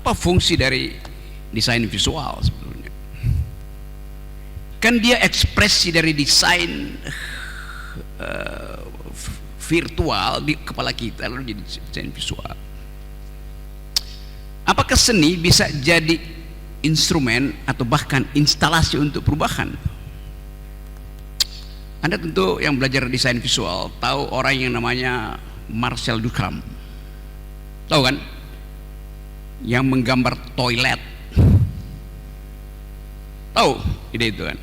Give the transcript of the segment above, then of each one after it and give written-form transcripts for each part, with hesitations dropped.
Apa fungsi dari desain visual sebetulnya? Kan dia ekspresi dari desain virtual di kepala kita lalu jadi desain visual. Apakah seni bisa jadi instrumen atau bahkan instalasi untuk perubahan? Anda tentu yang belajar desain visual tahu orang yang namanya Marcel Duchamp, tahu kan? Yang menggambar toilet, tahu ide itu kan?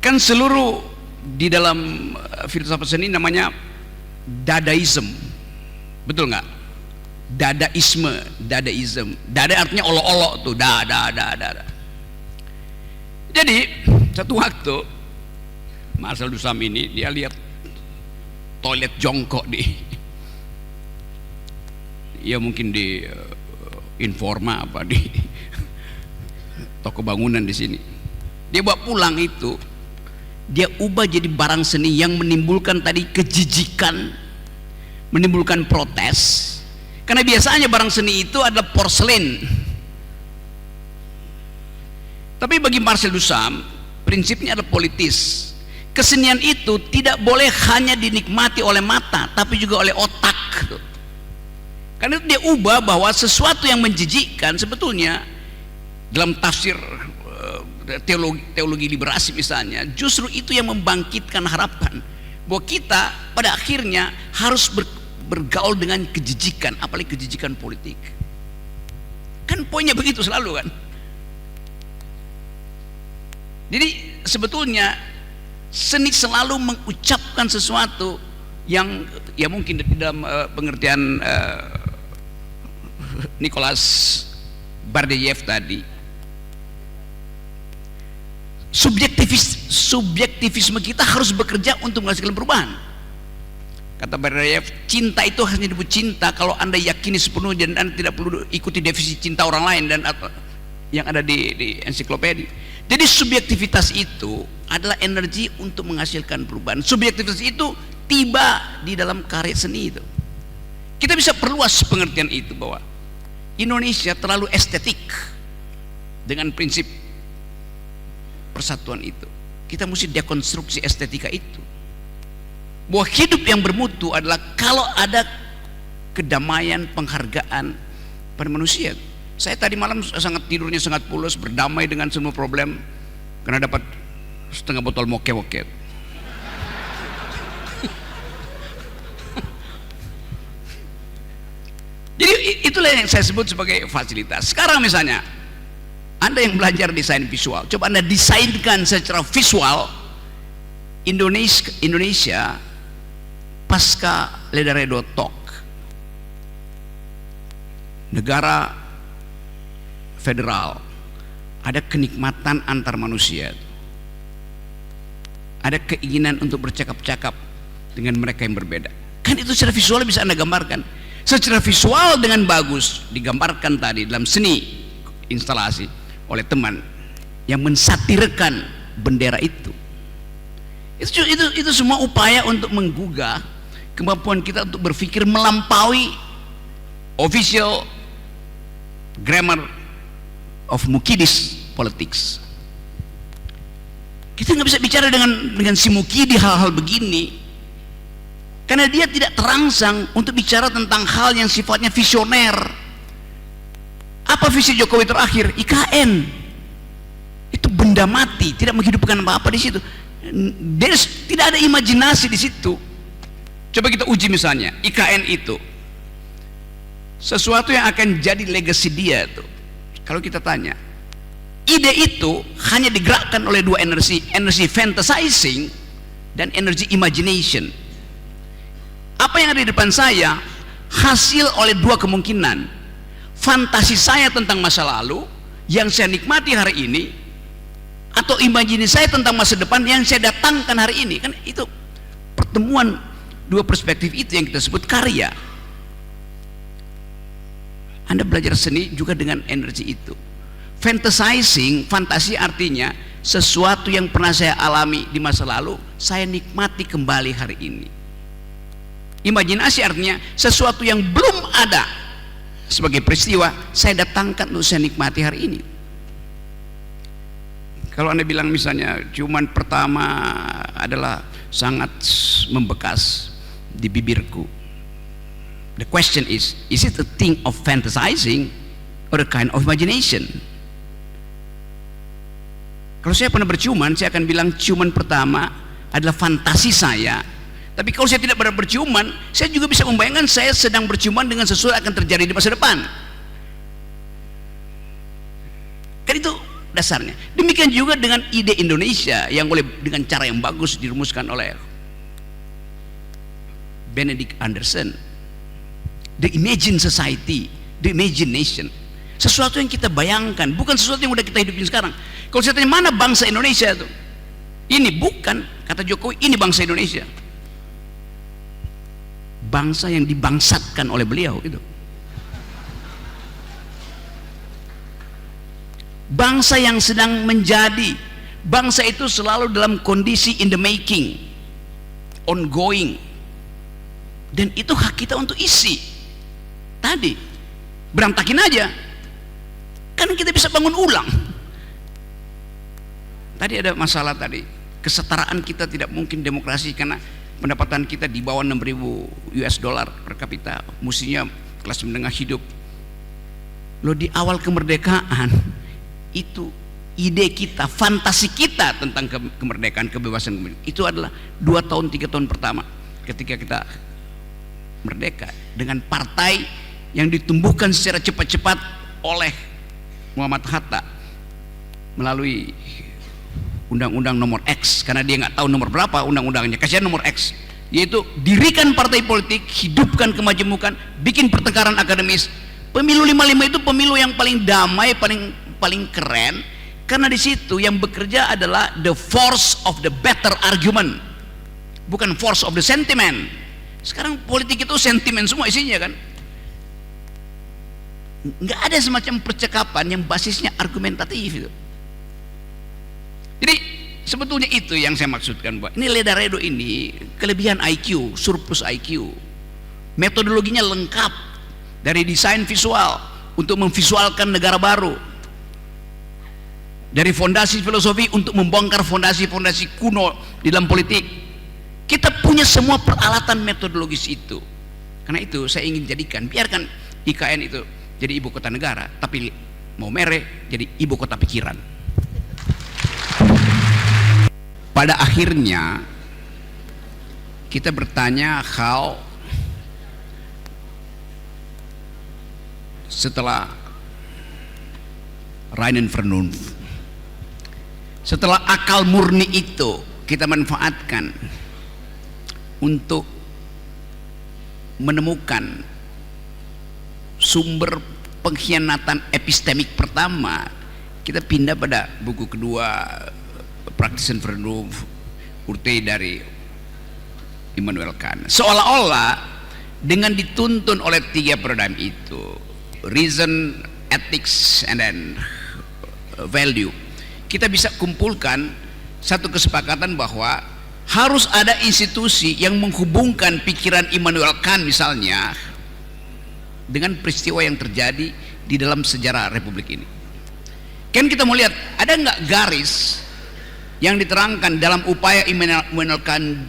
Kan seluruh di dalam filsafat seni namanya dadaism, betul nggak? Dadaism. Dada artinya olok-olok tuh, dada. Jadi satu waktu Marcel Duchamp ini dia lihat toilet jongkok mungkin di Informa apa di toko bangunan di sini. Dia bawa pulang itu, dia ubah jadi barang seni yang menimbulkan tadi kejijikan, menimbulkan protes. Karena biasanya barang seni itu adalah porselen. Tapi bagi Marcel Duchamp, prinsipnya adalah politis. Kesenian itu tidak boleh hanya dinikmati oleh mata, tapi juga oleh otak. Karena itu dia ubah bahwa sesuatu yang menjijikkan sebetulnya dalam tafsir teologi liberasi misalnya, justru itu yang membangkitkan harapan bahwa kita pada akhirnya harus bergaul dengan kejijikan, apalagi kejijikan politik. Kan poinnya begitu selalu kan. Jadi sebetulnya seni selalu mengucapkan sesuatu yang ya mungkin di dalam pengertian Nicolas Berdyaev tadi, subjektivisme kita harus bekerja untuk menghasilkan perubahan. Kata Berdyaev, cinta itu hanya disebut cinta kalau Anda yakini sepenuhnya dan Anda tidak perlu ikuti definisi cinta orang lain dan yang ada di ensiklopedia. Jadi subjektivitas itu adalah energi untuk menghasilkan perubahan. Subjektivitas itu tiba di dalam karya seni itu. Kita bisa perluas pengertian itu bahwa Indonesia terlalu estetik dengan prinsip persatuan itu. Kita mesti dekonstruksi estetika itu. Bahwa hidup yang bermutu adalah kalau ada kedamaian, penghargaan pada manusia. Saya tadi malam tidurnya sangat pulas, berdamai dengan semua problem karena dapat setengah botol moke-moke. Jadi itulah yang saya sebut sebagai fasilitas. Sekarang misalnya Anda yang belajar desain visual, coba Anda desainkan secara visual Indonesia pasca Ledredo Talk, negara federal, ada kenikmatan antar manusia, ada keinginan untuk bercakap-cakap dengan mereka yang berbeda. Kan itu secara visual bisa Anda gambarkan. Secara visual dengan bagus digambarkan tadi dalam seni instalasi oleh teman yang mensatirkan bendera itu. Itu semua upaya untuk menggugah kemampuan kita untuk berpikir melampaui official grammar of Mukidis politics. Kita nggak bisa bicara dengan si Mukidi hal-hal begini karena dia tidak terangsang untuk bicara tentang hal yang sifatnya visioner. Apa visi Jokowi terakhir? IKN. Itu benda mati, tidak menghidupkan apa-apa di situ. Tidak ada imajinasi di situ. Coba kita uji misalnya IKN itu sesuatu yang akan jadi legacy dia tuh. Kalau kita tanya, ide itu hanya digerakkan oleh dua energi fantasizing dan energi imagination. Apa yang ada di depan saya hasil oleh dua kemungkinan. Fantasi saya tentang masa lalu yang saya nikmati hari ini, atau imajinasi saya tentang masa depan yang saya datangkan hari ini. Kan itu pertemuan dua perspektif itu yang kita sebut karya. Anda belajar seni juga dengan energi itu. Fantasizing, fantasi artinya sesuatu yang pernah saya alami di masa lalu saya nikmati kembali hari ini. Imajinasi artinya sesuatu yang belum ada sebagai peristiwa saya datangkan untuk saya nikmati hari ini. Kalau Anda bilang misalnya ciuman pertama adalah sangat membekas di bibirku, the question is it a thing of fantasizing or a kind of imagination? Kalau saya pernah berciuman, saya akan bilang ciuman pertama adalah fantasi saya. Tapi kalau saya tidak pernah berciuman, saya juga bisa membayangkan saya sedang berciuman dengan sesuatu yang akan terjadi di masa depan. Kan itu dasarnya. Demikian juga dengan ide Indonesia yang oleh dengan cara yang bagus dirumuskan oleh Benedict Anderson. The Imagine Society, the Imagination. Sesuatu yang kita bayangkan, bukan sesuatu yang udah kita hidupin sekarang. Kalau saya tanya mana bangsa Indonesia itu? Ini bukan, kata Jokowi, ini bangsa Indonesia. Bangsa yang dibangsatkan oleh beliau itu. Bangsa yang sedang menjadi. Bangsa itu selalu dalam kondisi in the making, ongoing. Dan itu hak kita untuk isi. Tadi berantakin aja, kan kita bisa bangun ulang. Tadi ada masalah tadi, kesetaraan kita tidak mungkin demokrasi karena pendapatan kita di bawah 6.000 US dollar per kapita, mestinya kelas menengah hidup. Loh, di awal kemerdekaan itu ide kita, fantasi kita tentang kemerdekaan, kebebasan itu adalah 2 tahun 3 tahun pertama ketika kita merdeka, dengan partai yang ditumbuhkan secara cepat-cepat oleh Muhammad Hatta melalui Undang-Undang nomor X, karena dia nggak tahu nomor berapa undang-undangnya, kasihan nomor X, yaitu dirikan partai politik, hidupkan kemajemukan, bikin pertengkaran akademis. Pemilu 55 itu pemilu yang paling damai, paling keren, karena di situ yang bekerja adalah the force of the better argument, bukan force of the sentiment. Sekarang politik itu sentimen semua isinya kan, nggak ada semacam percakapan yang basisnya argumentatif itu. Jadi sebetulnya itu yang saya maksudkan, bahwa ini Ledaredo ini kelebihan IQ, surplus IQ, metodologinya lengkap, dari desain visual untuk memvisualkan negara baru, dari fondasi filosofi untuk membongkar fondasi-fondasi kuno di dalam politik. Kita punya semua peralatan metodologis itu. Karena itu saya ingin jadikan, biarkan IKN itu jadi ibu kota negara, tapi mau mere jadi ibu kota pikiran. Pada akhirnya kita bertanya, how setelah Rein und Vernunft, setelah akal murni itu kita manfaatkan untuk menemukan sumber pengkhianatan epistemik pertama, kita pindah pada buku kedua, Praxis and Vernunft, Urte dari Immanuel Kant. Seolah-olah dengan dituntun oleh 3 paradigm itu, reason, ethics, and then value, kita bisa kumpulkan satu kesepakatan bahwa harus ada institusi yang menghubungkan pikiran Immanuel Kant misalnya dengan peristiwa yang terjadi di dalam sejarah Republik ini. Kan kita mau lihat ada nggak garis yang diterangkan dalam upaya Immanuel Kant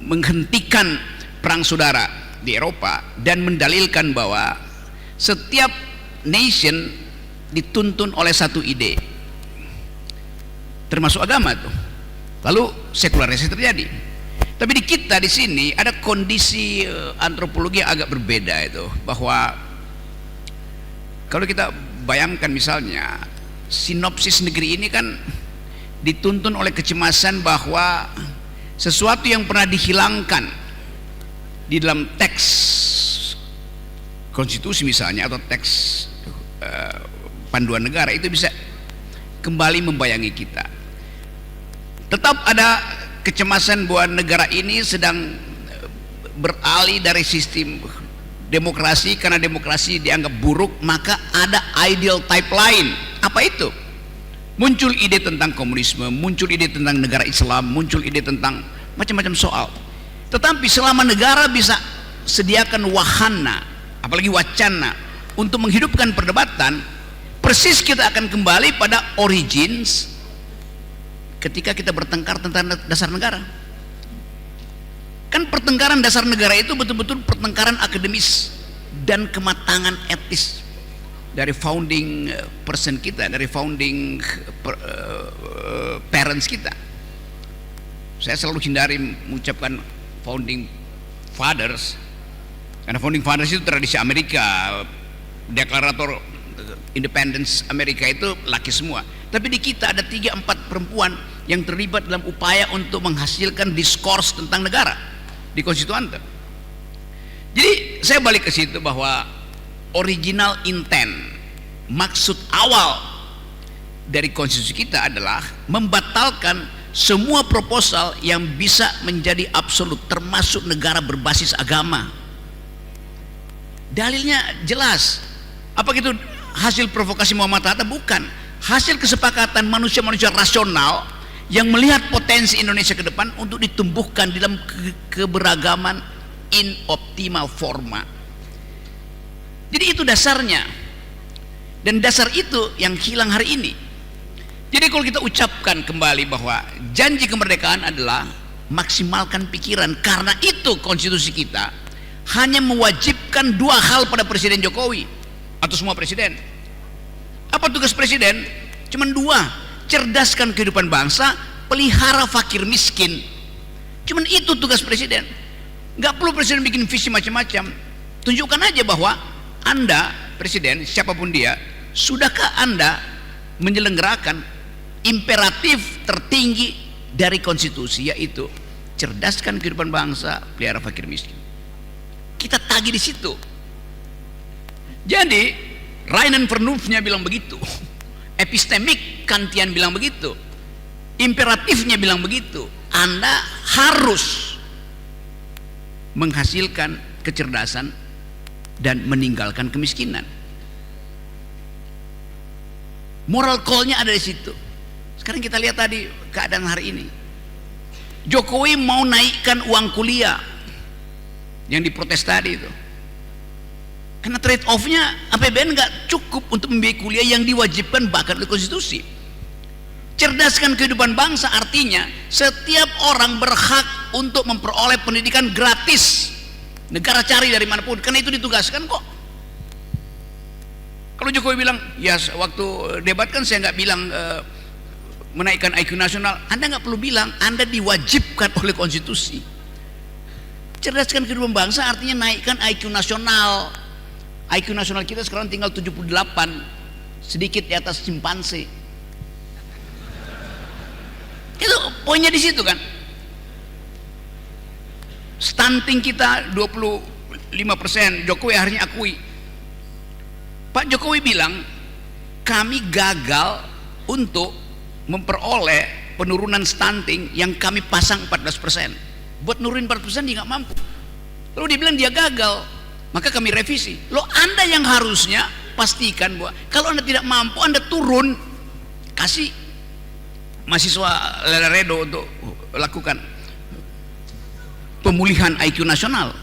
menghentikan perang saudara di Eropa dan mendalilkan bahwa setiap nation dituntun oleh satu ide, termasuk agama tuh. Lalu sekularisasi terjadi. Tapi di kita di sini ada kondisi antropologi yang agak berbeda itu, bahwa kalau kita bayangkan misalnya sinopsis negeri ini kan dituntun oleh kecemasan bahwa sesuatu yang pernah dihilangkan di dalam teks konstitusi misalnya atau teks panduan negara itu bisa kembali membayangi kita. Tetap ada kecemasan bahwa negara ini sedang beralih dari sistem demokrasi, karena demokrasi dianggap buruk, maka ada ideal type lain. Apa itu? Muncul ide tentang komunisme, muncul ide tentang negara Islam, muncul ide tentang macam-macam soal. Tetapi selama negara bisa sediakan wahana apalagi wacana untuk menghidupkan perdebatan, persis kita akan kembali pada origins ketika kita bertengkar tentang dasar negara. Kan pertengkaran dasar negara itu betul-betul pertengkaran akademis dan kematangan etis dari founding person kita, dari founding parents kita. Saya selalu hindari mengucapkan founding fathers, karena founding fathers itu tradisi Amerika, deklarator independence Amerika itu laki semua. Tapi di kita ada 3-4 perempuan yang terlibat dalam upaya untuk menghasilkan diskurs tentang negara di konstituante. Jadi saya balik ke situ bahwa original intent, maksud awal dari konstitusi kita adalah membatalkan semua proposal yang bisa menjadi absolut, termasuk negara berbasis agama. Dalilnya jelas. Apa gitu hasil provokasi Muhammad Hatta? Bukan. Hasil kesepakatan manusia-manusia rasional yang melihat potensi Indonesia ke depan untuk ditumbuhkan dalam keberagaman in optimal forma. Jadi itu dasarnya, dan dasar itu yang hilang hari ini. Jadi kalau kita ucapkan kembali bahwa janji kemerdekaan adalah maksimalkan pikiran, karena itu konstitusi kita hanya mewajibkan 2 hal pada Presiden Jokowi atau semua presiden. Apa tugas presiden? Cuman 2, cerdaskan kehidupan bangsa, pelihara fakir miskin. Cuman itu tugas presiden. Nggak perlu presiden bikin visi macam-macam. Tunjukkan aja bahwa Anda presiden, siapapun dia, sudahkah Anda menyelenggarakan imperatif tertinggi dari konstitusi, yaitu cerdaskan kehidupan bangsa, pelihara fakir miskin. Kita tagih di situ. Jadi Reinen Vernunftnya bilang begitu, epistemik Kantian bilang begitu, imperatifnya bilang begitu. Anda harus menghasilkan kecerdasan dan meninggalkan kemiskinan. Moral call-nya ada di situ. Sekarang kita lihat tadi keadaan hari ini. Jokowi mau naikkan uang kuliah yang diprotes tadi itu, karena trade off-nya APBN nggak cukup untuk membiayai kuliah yang diwajibkan bahkan oleh konstitusi. Cerdaskan kehidupan bangsa artinya setiap orang berhak untuk memperoleh pendidikan gratis. Negara cari dari manapun, karena itu ditugaskan kok. Kalau Jokowi bilang, ya waktu debat kan saya nggak bilang menaikkan IQ nasional. Anda nggak perlu bilang, Anda diwajibkan oleh konstitusi. Cerdaskan kehidupan bangsa artinya naikkan IQ nasional. IQ nasional kita sekarang tinggal 78, sedikit di atas simpanse. Itu poinnya di situ kan. Stunting kita 25%, Jokowi akhirnya akui. Pak Jokowi bilang kami gagal untuk memperoleh penurunan stunting yang kami pasang 14%. Buat nurunin 4% dia nggak mampu. Lalu dia bilang dia gagal, maka kami revisi. Loh, Anda yang harusnya pastikan bahwa kalau Anda tidak mampu, Anda turun, kasih mahasiswa Leleredo untuk lakukan pemulihan IQ nasional.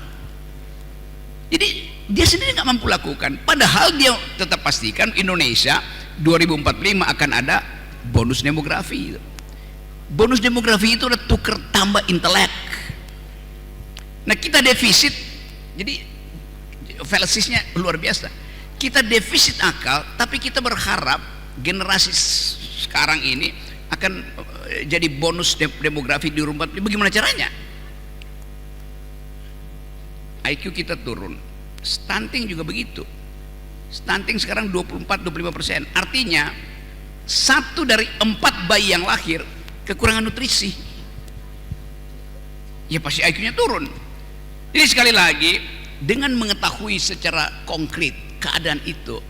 Jadi dia sendiri nggak mampu lakukan, padahal dia tetap pastikan Indonesia 2045 akan ada bonus demografi. Bonus demografi itu adalah tuker tambah intelek. Nah, kita defisit, jadi fallacy-nya luar biasa. Kita defisit akal, tapi kita berharap generasi sekarang ini akan jadi bonus demografi di rumah. Bagaimana caranya? IQ kita turun, stunting juga begitu. Stunting sekarang 24-25%. Artinya 1 dari 4 bayi yang lahir kekurangan nutrisi. Ya pasti IQ-nya turun. Jadi sekali lagi, dengan mengetahui secara konkret keadaan itu,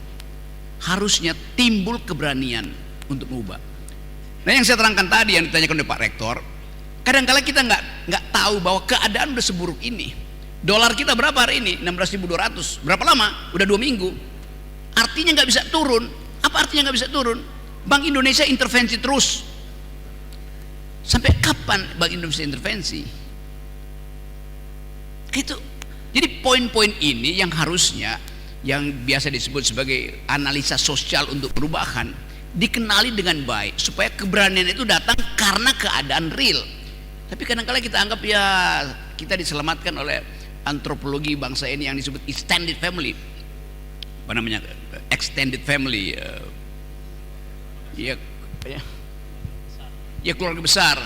harusnya timbul keberanian untuk mengubah. Nah, yang saya terangkan tadi yang ditanyakan oleh Pak Rektor, kadang-kala kita nggak tahu bahwa keadaan udah seburuk ini. Dolar kita berapa hari ini? 16.200. Berapa lama? Udah 2 minggu. Artinya nggak bisa turun. Apa artinya nggak bisa turun? Bank Indonesia intervensi terus. Sampai kapan Bank Indonesia intervensi? Itu Jadi poin-poin ini yang harusnya, yang biasa disebut sebagai analisa sosial untuk perubahan, dikenali dengan baik supaya keberanian itu datang karena keadaan real. Tapi kadang-kadang kita anggap ya kita diselamatkan oleh antropologi bangsa ini yang disebut extended family, apa namanya, extended family, ya keluarga besar.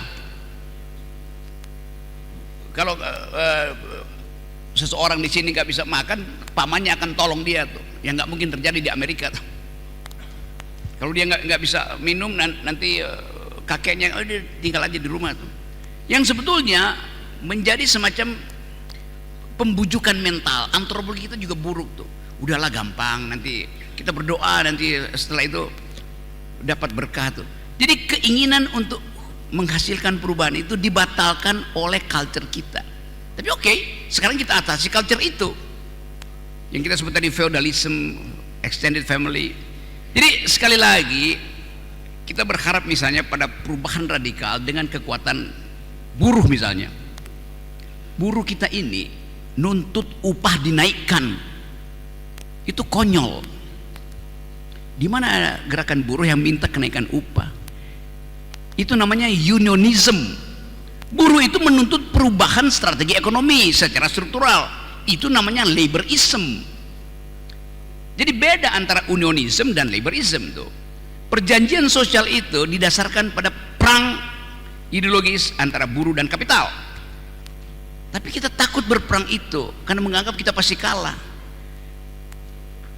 Kalau seseorang di sini nggak bisa makan, pamannya akan tolong dia tuh, yang nggak mungkin terjadi di Amerika tuh. Kalau dia nggak bisa minum, nanti kakeknya dia tinggal aja di rumah tuh. Yang sebetulnya menjadi semacam pembujukan mental. Antropologi kita juga buruk tuh. Udahlah gampang, nanti kita berdoa, nanti setelah itu dapat berkah tuh. Jadi keinginan untuk menghasilkan perubahan itu dibatalkan oleh culture kita. Tapi oke, sekarang kita atasi culture itu yang kita sebut tadi, feudalism, extended family. Jadi sekali lagi kita berharap misalnya pada perubahan radikal dengan kekuatan buruh misalnya. Buruh kita ini nuntut upah dinaikkan, itu konyol. Di mana ada gerakan buruh yang minta kenaikan upah? Itu namanya unionism. Buruh itu menuntut perubahan strategi ekonomi secara struktural. Itu namanya laborism. Jadi beda antara unionism dan laborism tuh. Perjanjian sosial itu didasarkan pada perang ideologis antara buruh dan kapital. Tapi kita takut berperang itu karena menganggap kita pasti kalah.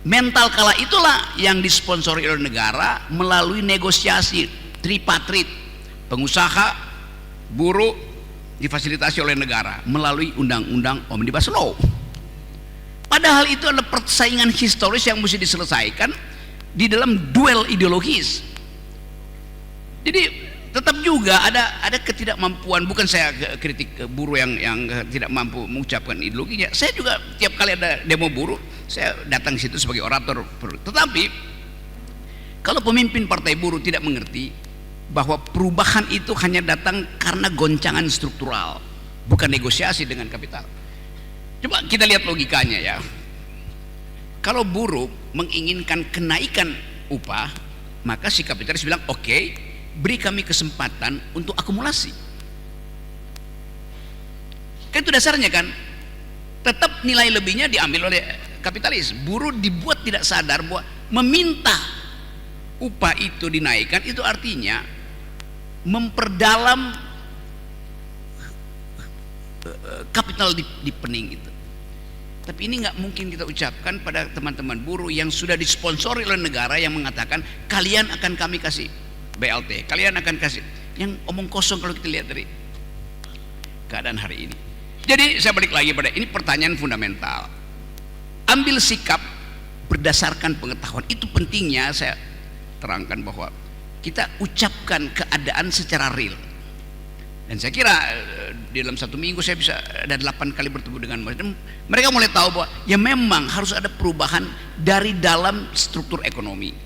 Mental kalah itulah yang disponsori oleh negara melalui negosiasi tripartit, pengusaha, buruh, difasilitasi oleh negara melalui undang-undang Omnibus Law. Padahal itu adalah persaingan historis yang mesti diselesaikan di dalam duel ideologis. Jadi tetap juga ada ketidakmampuan. Bukan saya kritik buruh yang tidak mampu mengucapkan ideologinya. Saya juga tiap kali ada demo buruh, saya datang ke situ sebagai orator. Tetapi kalau pemimpin partai buruh tidak mengerti bahwa perubahan itu hanya datang karena goncangan struktural, bukan negosiasi dengan kapital. Coba kita lihat logikanya ya. Kalau buruh menginginkan kenaikan upah, maka si kapitalis bilang, oke, beri kami kesempatan untuk akumulasi. Kan itu dasarnya kan. Tetap nilai lebihnya diambil oleh kapitalis. Buruh dibuat tidak sadar bahwa meminta upah itu dinaikkan itu artinya memperdalam kapital di pening itu. Tapi ini nggak mungkin kita ucapkan pada teman-teman buruh yang sudah disponsori oleh negara yang mengatakan kalian akan kami kasih BLT, kalian akan kasih, yang omong kosong kalau kita lihat dari keadaan hari ini. Jadi saya balik lagi pada ini pertanyaan fundamental. Ambil sikap berdasarkan pengetahuan, itu pentingnya saya terangkan bahwa kita ucapkan keadaan secara real. Dan saya kira di dalam 1 minggu saya bisa ada 8 kali bertemu dengan mereka, mulai tahu bahwa ya memang harus ada perubahan dari dalam struktur ekonomi.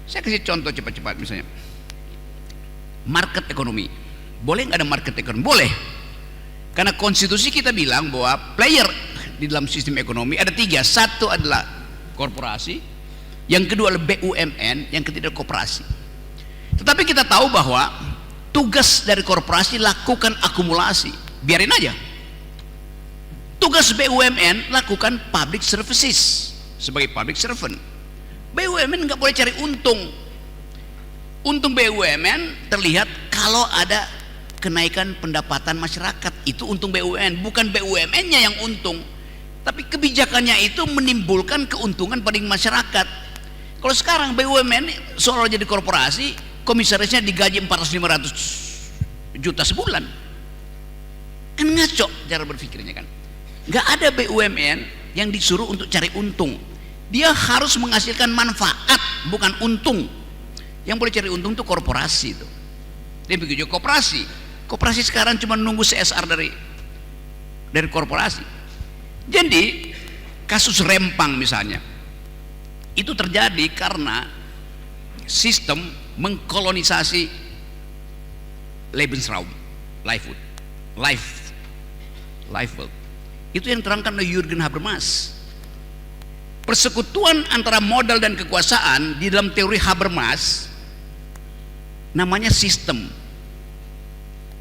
Saya kasih contoh cepat-cepat, misalnya market ekonomi. Boleh nggak ada market ekonomi? Boleh, karena konstitusi kita bilang bahwa player di dalam sistem ekonomi ada 3. Satu adalah korporasi, yang kedua adalah BUMN, yang ketiga koperasi. Tetapi kita tahu bahwa tugas dari korporasi lakukan akumulasi, biarin aja. Tugas BUMN lakukan public services sebagai public servant. BUMN nggak boleh cari untung. Untung BUMN terlihat kalau ada kenaikan pendapatan masyarakat, itu untung BUMN, bukan BUMN-nya yang untung. Tapi kebijakannya itu menimbulkan keuntungan pada masyarakat. Kalau sekarang BUMN seolah jadi korporasi, komisarisnya digaji 400-500 juta sebulan, kan ngaco cara berpikirnya kan. Nggak ada BUMN yang disuruh untuk cari untung, dia harus menghasilkan manfaat bukan untung. Yang boleh cari untung itu korporasi itu. Dia begitu juga koperasi sekarang cuma nunggu CSR dari korporasi. Jadi kasus Rempang misalnya itu terjadi karena sistem mengkolonisasi Lebensraum, livelihood. Itu yang terangkan oleh Jürgen Habermas. Persekutuan antara modal dan kekuasaan di dalam teori Habermas namanya sistem.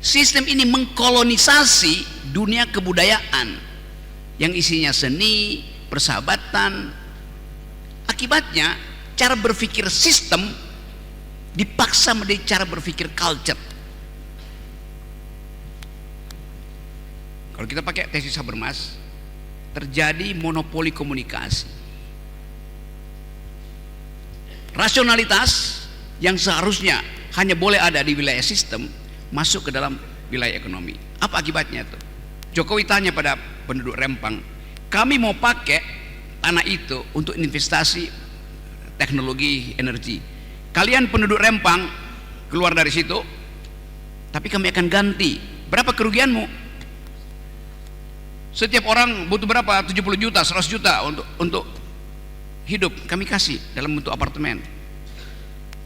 Sistem ini mengkolonisasi dunia kebudayaan yang isinya seni, persahabatan. Akibatnya cara berpikir sistem dipaksa menjadi cara berpikir culture. Kalau kita pakai tesis Habermas, terjadi monopoli komunikasi. Rasionalitas yang seharusnya hanya boleh ada di wilayah sistem masuk ke dalam wilayah ekonomi. Apa akibatnya tuh? Jokowi tanya pada penduduk Rempang, kami mau pakai tanah itu untuk investasi teknologi energi. Kalian penduduk Rempang keluar dari situ, tapi kami akan ganti. Berapa kerugianmu? Setiap orang butuh berapa? 70 juta, 100 juta untuk hidup. Kami kasih dalam bentuk apartemen.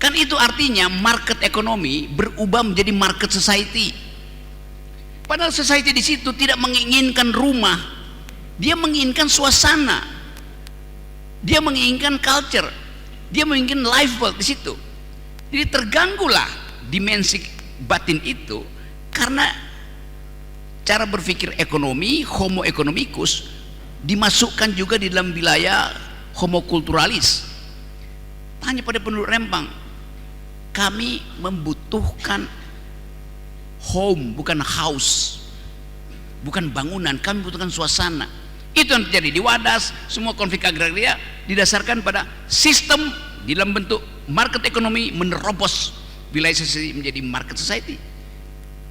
Kan itu artinya market ekonomi berubah menjadi market society. Padahal society di situ tidak menginginkan rumah, dia menginginkan suasana, dia menginginkan culture, dia menginginkan lifestyle di situ. Jadi terganggulah dimensi batin itu karena cara berpikir ekonomi, homo economicus, dimasukkan juga di dalam wilayah homo culturalis. Tanya pada penduduk Rempang, kami membutuhkan home, bukan house, bukan bangunan, kami membutuhkan suasana. Itu yang terjadi di Wadas. Semua konflik agraria didasarkan pada sistem di dalam bentuk market ekonomi menerobos wilayah society menjadi market society.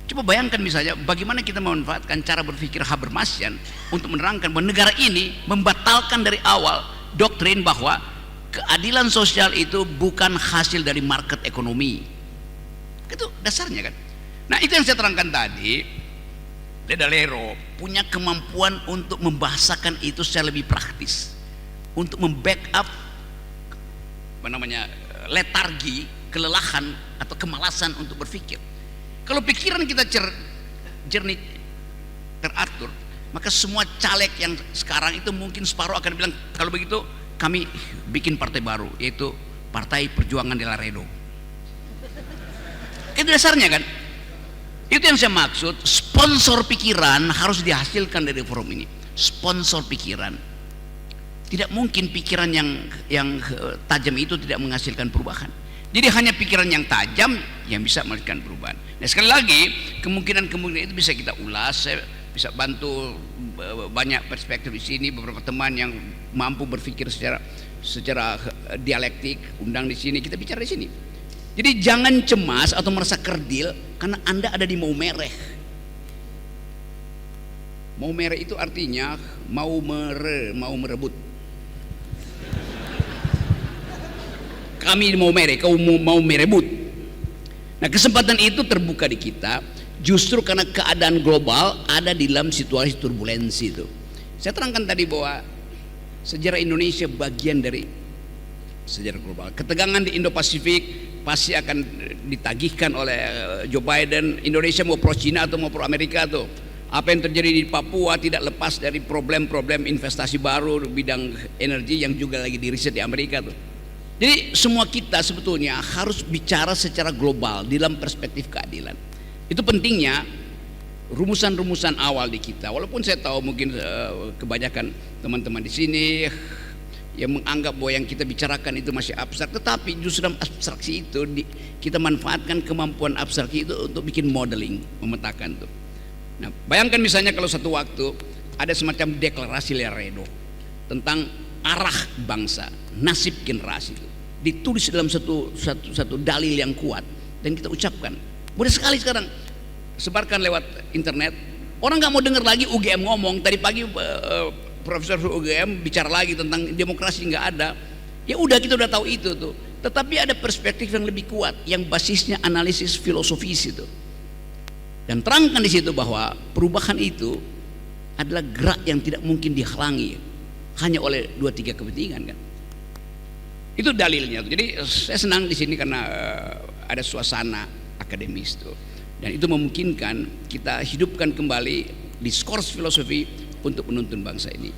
Coba bayangkan misalnya bagaimana kita memanfaatkan cara berpikir Habermasian untuk menerangkan bahwa negara ini membatalkan dari awal doktrin bahwa keadilan sosial itu bukan hasil dari market ekonomi. Itu dasarnya kan. Nah, itu yang saya terangkan tadi. Dedalero punya kemampuan untuk membahasakan itu secara lebih praktis, untuk membackup letargi, kelelahan atau kemalasan untuk berpikir. Kalau pikiran kita jernih, teratur, maka semua caleg yang sekarang itu mungkin separuh akan bilang, kalau begitu kami bikin partai baru, yaitu Partai Perjuangan de Laredo. Itu dasarnya kan. Itu yang saya maksud, sponsor pikiran harus dihasilkan dari forum ini. Sponsor pikiran. Tidak mungkin pikiran yang tajam itu tidak menghasilkan perubahan. Jadi hanya pikiran yang tajam yang bisa melakukan perubahan. Nah, sekali lagi kemungkinan itu bisa kita ulas. Saya bisa bantu banyak perspektif di sini, beberapa teman yang mampu berpikir secara dialektik, undang di sini, kita bicara di sini. Jadi jangan cemas atau merasa kerdil karena Anda ada di Maumere. Maumere itu artinya mau merebut. Kami mau kau mau merebut. Nah, kesempatan itu terbuka di kita justru karena keadaan global ada di dalam situasi turbulensi itu. Saya terangkan tadi bahwa sejarah Indonesia bagian dari sejarah global. Ketegangan di Indo-Pasifik pasti akan ditagihkan oleh Joe Biden. Indonesia mau pro Cina atau mau pro Amerika tuh. Apa yang terjadi di Papua tidak lepas dari problem-problem investasi baru bidang energi yang juga lagi diriset di Amerika tuh. Jadi semua kita sebetulnya harus bicara secara global di dalam perspektif keadilan. Itu pentingnya rumusan-rumusan awal di kita. Walaupun saya tahu mungkin kebanyakan teman-teman di sini yang menganggap bahwa yang kita bicarakan itu masih abstrak, tetapi justru dalam abstraksi itu kita manfaatkan kemampuan abstraksi itu untuk bikin modeling, memetakan tuh. Nah, bayangkan misalnya kalau satu waktu ada semacam deklarasi Laredo tentang arah bangsa, nasib generasi itu ditulis dalam satu dalil yang kuat dan kita ucapkan. Mudah sekali sekarang sebarkan lewat internet. Orang nggak mau dengar lagi UGM ngomong. Tadi pagi Profesor UGM bicara lagi tentang demokrasi nggak ada. Ya udah, kita udah tahu itu tuh. Tetapi ada perspektif yang lebih kuat yang basisnya analisis filosofis itu. Dan terangkan di situ bahwa perubahan itu adalah gerak yang tidak mungkin dihalangi hanya oleh 2-3 kepentingan kan. Itu dalilnya. Jadi saya senang di sini karena ada suasana akademis tuh. Dan itu memungkinkan kita hidupkan kembali diskurs filosofi untuk menuntun bangsa ini.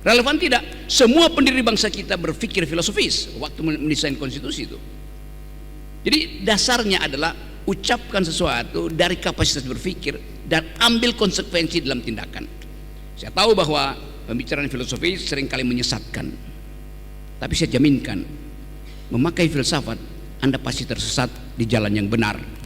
Relevan tidak? Semua pendiri bangsa kita berpikir filosofis waktu mendesain konstitusi itu. Jadi dasarnya adalah ucapkan sesuatu dari kapasitas berpikir dan ambil konsekuensi dalam tindakan. Saya tahu bahwa pembicaraan filosofis seringkali menyesatkan, tapi saya jaminkan memakai filsafat Anda pasti tersesat di jalan yang benar.